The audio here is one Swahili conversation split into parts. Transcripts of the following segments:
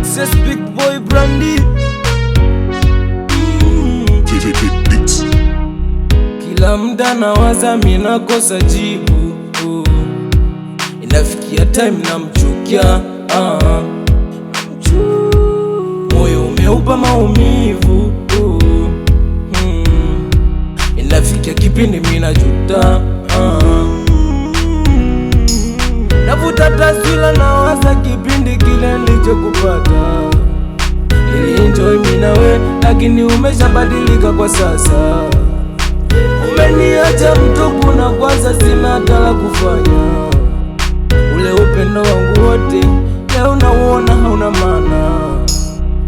Success Big Boy Brandy. Kila mda nawaza mina kosa jibu. Inafikia time namchukia, moyo umeupa maumivu. Inafikia kipindi mina juta, navuta taswira nawaza kipindi kile nilichokupata. Nilienjoy mina we, lakini umeshabadilika kwa sasa. Umeniacha mtupu na kwanza sina hata la kufanya. Ule upendo wangu wote leo nauona hauna maana.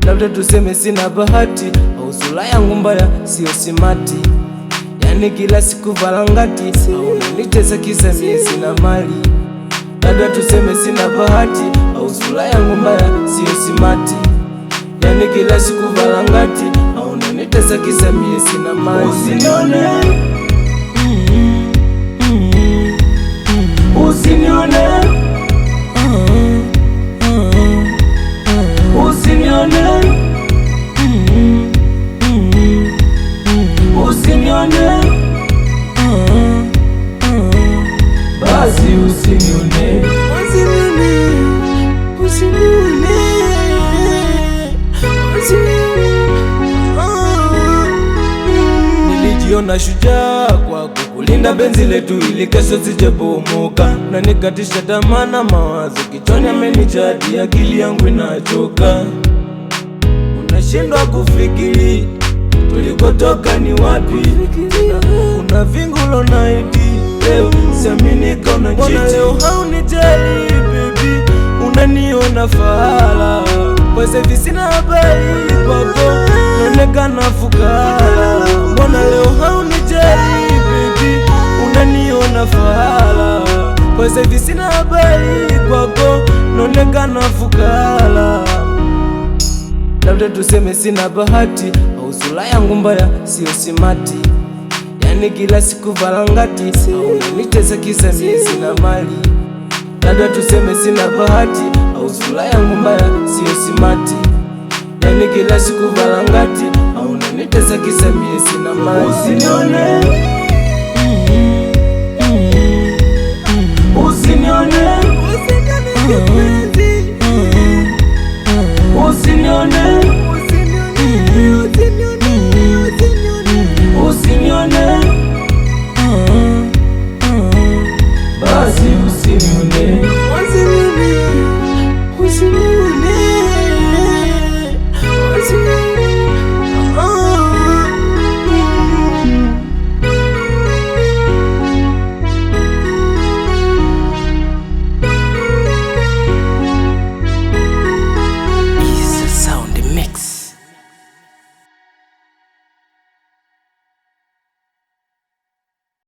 Labda tuseme sina bahati, au sura yangu mbaya sio simati. Yani kila siku valangati, au unanitesa kisa mie sina mali. Labda tuseme sina bahati, au sura yangu mbaya sio simati. Yani kila siku valangati, au unanitesa kisa mie sina mali. Usinione, usinione, usinione, usinione, basi usinione, usinione, usinione, nilijiona shujaa kwa kulinda benzi letu ili kesho sijebomoka. Na nikatisha tamaa na mawazo kichwani amenijadi, akili yangu inachoka. Unashindwa kufikiri tulikotoka ni wapi. Una vingulo naiti leo siaminika unachiti. Leo haunijali baby, unaniona fala. Kwa hivi sina habari kwako, naonekana fukara. Mbona leo haunijali baby, unaniona fala. Kwa hivi sina habari kwako, naonekana fukara. Labda tuseme sina bahati, au sura yangu mbaya sio simati. Yani kila siku valangati, au unanitesa kisa mie sina mali. Labda tuseme sina bahati, au sura yangu mbaya sio simati. Yani kila siku valangati, au unanitesa kisa mie sina mali. Usinione, usinione, usinione.